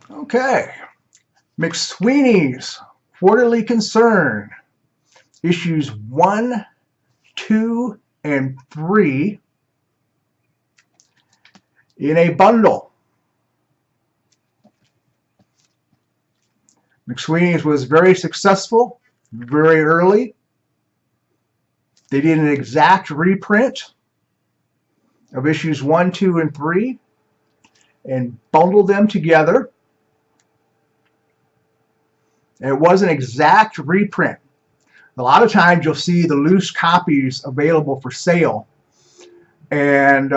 Okay, McSweeney's Quarterly Concern, issues 1, 2, and 3 in a bundle. McSweeney's was very successful very early. They did an exact reprint of issues 1, 2, and 3 and bundled them together. And it was an exact reprint. A lot of times you'll see the loose copies available for sale, and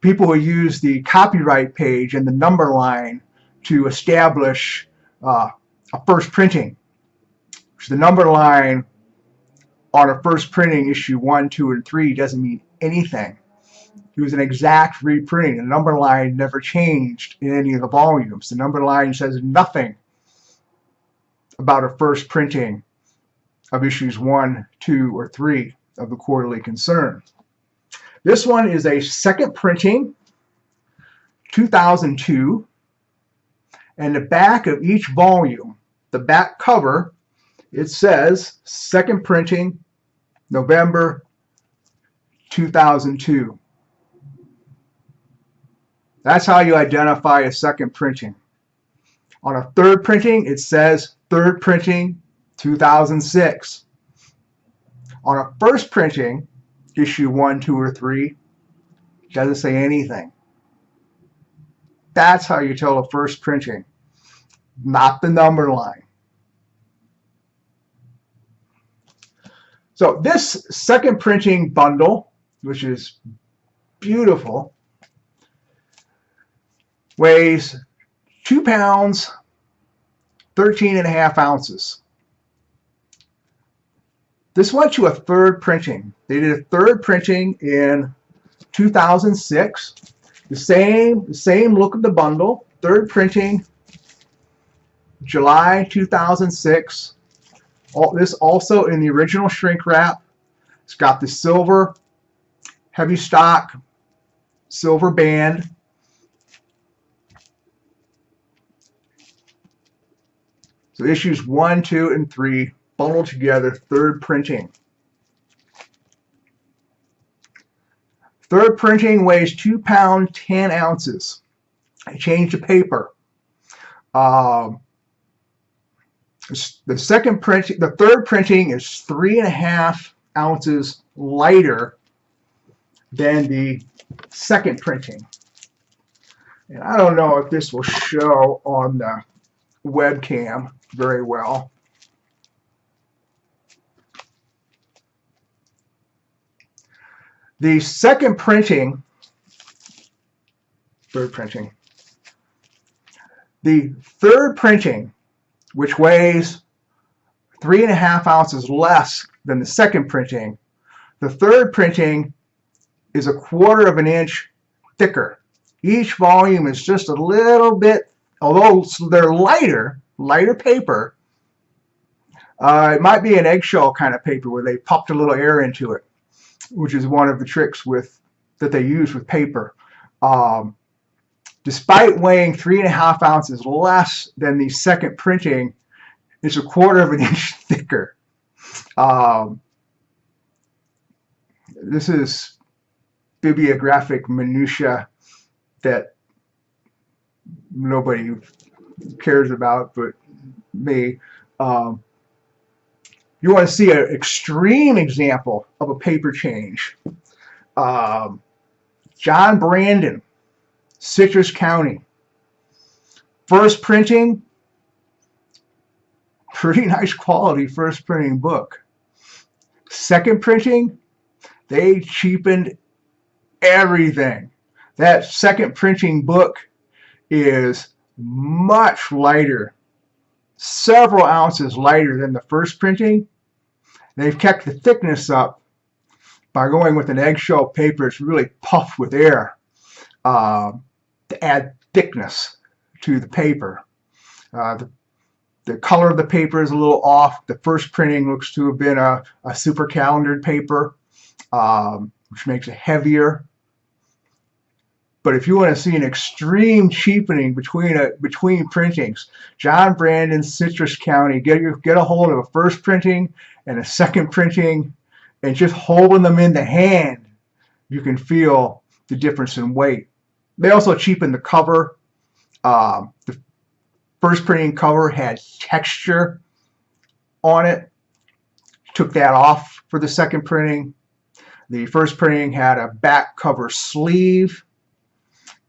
people will use the copyright page and the number line to establish a first printing. So the number line on a first printing, issue 1, 2, and 3, doesn't mean anything. It was an exact reprinting. The number line never changed in any of the volumes. The number line says nothing about a first printing of issues 1, 2, or 3 of the Quarterly Concern. This one is a second printing, 2002, and the back of each volume, the back cover, it says second printing, November 2002. That's how you identify a second printing. On a third printing, it says third printing 2006. On a first printing, issue 1, 2, or 3, it doesn't say anything. That's how you tell a first printing, not the number line. So this second printing bundle, which is beautiful, weighs 2 pounds, 13.5 ounces. This went to a third printing. They did a third printing in 2006. The same look of the bundle. Third printing, July 2006. This also in the original shrink wrap. It's got the silver heavy stock, silver band. So issues 1, 2, and 3 bundled together, third printing. Third printing weighs 2 pounds, 10 ounces. I changed the paper. The third printing is 3.5 ounces lighter than the second printing. And I don't know if this will show on the webcam very well. The second printing, third printing, the third printing, which weighs 3.5 ounces less than the second printing, the third printing is 1/4 of an inch thicker. Each volume is just a little bit, although they're lighter paper, it might be an eggshell kind of paper where they popped a little air into it, which is one of the tricks that they use with paper. Despite weighing 3.5 ounces less than the second printing, it's 1/4 of an inch thicker. This is bibliographic minutia that nobody cares about but me. You want to see an extreme example of a paper change. John Brandon, Citrus County. First printing, pretty nice quality first printing book. Second printing, they cheapened everything. That second printing book is much lighter, several ounces lighter than the first printing. They've kept the thickness up by going with an eggshell paper. It's really puffed with air to add thickness to the paper. The color of the paper is a little off. The first printing looks to have been a super calendared paper, which makes it heavier. But if you want to see an extreme cheapening between printings, John Brandon, Citrus County, get a hold of a first printing and a second printing, and just holding them in the hand, you can feel the difference in weight. They also cheapened the cover. The first printing cover had texture on it. Took that off for the second printing. The first printing had a back cover sleeve,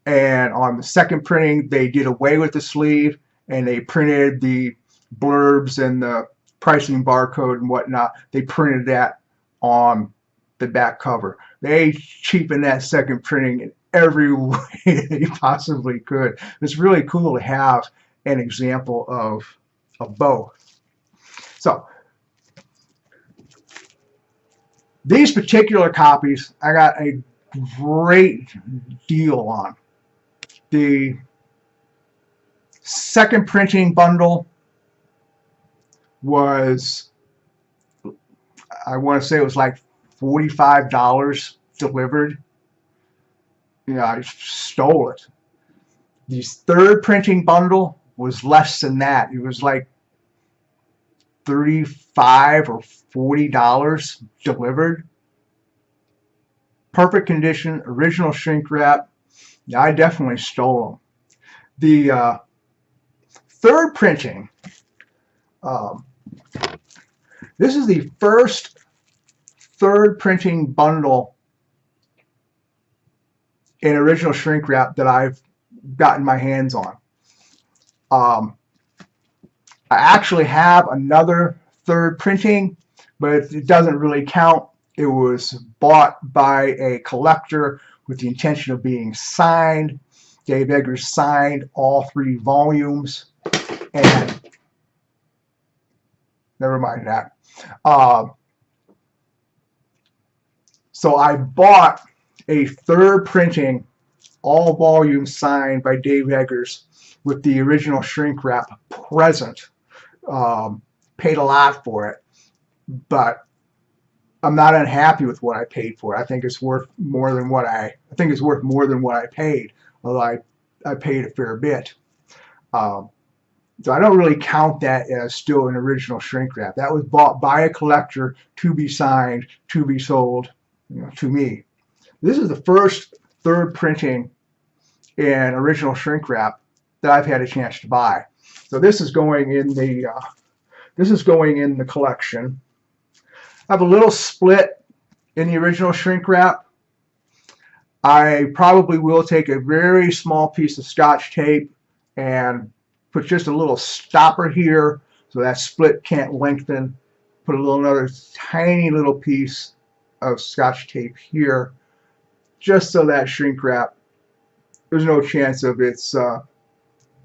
and on the second printing they did away with the sleeve and they printed the blurbs and the pricing barcode and whatnot. They printed that on the back cover. They cheapened that second printing in every way they possibly could. It's really cool to have an example of both. So these particular copies I got a great deal on. The second printing bundle was, I want to say it was like $45 delivered. Yeah, I stole it. The third printing bundle was less than that. It was like $35 or $40 delivered. Perfect condition, original shrink wrap. Yeah, I definitely stole them. The third printing, this is the first third printing bundle in original shrink wrap that I've gotten my hands on. I actually have another third printing, but it doesn't really count. It was bought by a collector with the intention of being signed. Dave Eggers signed all 3 volumes, and never mind that. So I bought a third printing, all volumes signed by Dave Eggers with the original shrink wrap present. Paid a lot for it, but I'm not unhappy with what I paid for it. I think it's worth more than what I paid, although I paid a fair bit. So I don't really count that as still an original shrink wrap. That was bought by a collector to be signed, to be sold, to me. This is the first third printing in original shrink wrap that I've had a chance to buy. So this is going in the collection. I have a little split in the original shrink wrap. I probably will take a very small piece of Scotch tape and put just a little stopper here so that split can't lengthen. Put another tiny little piece of Scotch tape here, just so that shrink wrap, there's no chance of its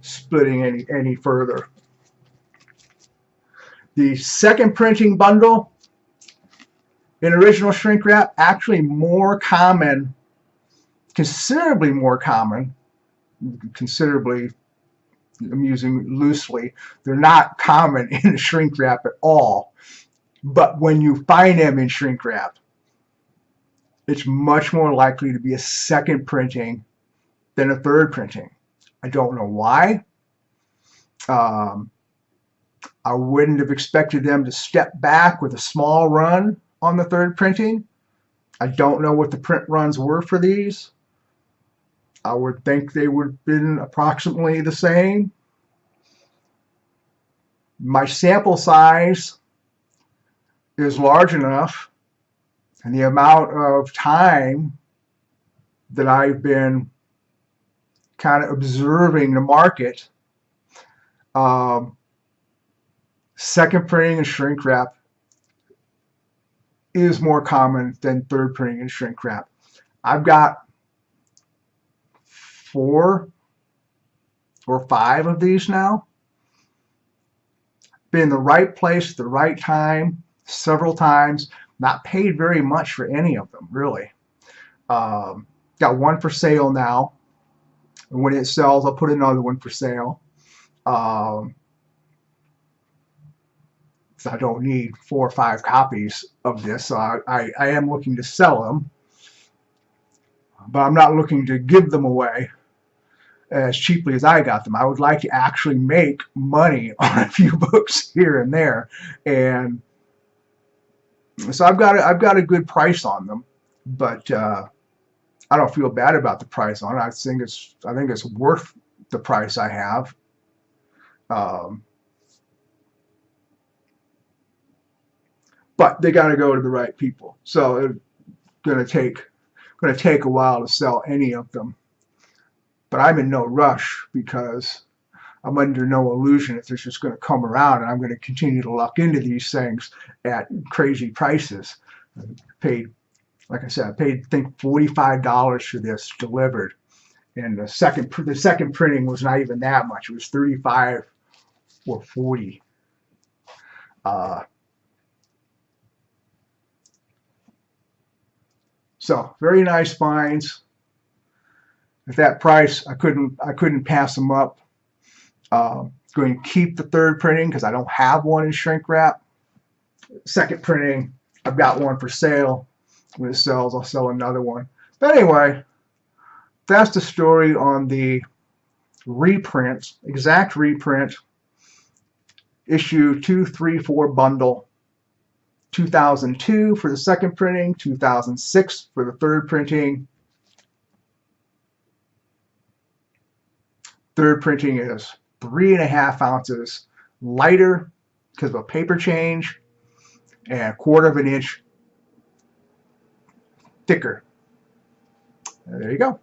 splitting any further. The second printing bundle in original shrink wrap, actually more common, considerably more common, considerably, I'm using loosely, they're not common in shrink wrap at all, but when you find them in shrink wrap, it's much more likely to be a second printing than a third printing. I don't know why. I wouldn't have expected them to step back with a small run on the third printing. I don't know what the print runs were for these. I would think they would have been approximately the same. My sample size is large enough, and the amount of time that I've been kind of observing the market, second printing and shrink wrap is more common than third printing and shrink wrap. I've got 4 or 5 of these now. Been in the right place at the right time several times. Not paid very much for any of them, really. Got one for sale now. And when it sells, I'll put another one for sale. I don't need 4 or 5 copies of this, so I am looking to sell them. but I'm not looking to give them away as cheaply as I got them. I would like to actually make money on a few books here and there, and so I've got a good price on them, but I don't feel bad about the price on it. I think it's worth the price I have. But they got to go to the right people. So it's going to take a while to sell any of them. But I'm in no rush because I'm under no illusion that it's just going to come around and I'm going to continue to luck into these things at crazy prices. I paid, like I said, I paid I think $45 for this delivered, and the second printing was not even that much. It was $35 or $40. So very nice finds. At that price, I couldn't pass them up. Going to keep the third printing because I don't have one in shrink wrap. Second printing, I've got one for sale. When it sells, I'll sell another one. But anyway, that's the story on the reprints, exact reprint, issue 234 bundle. 2002 for the second printing, 2006 for the third printing. Third printing is 3.5 ounces lighter because of a paper change, and 1/4 inch thicker. There you go.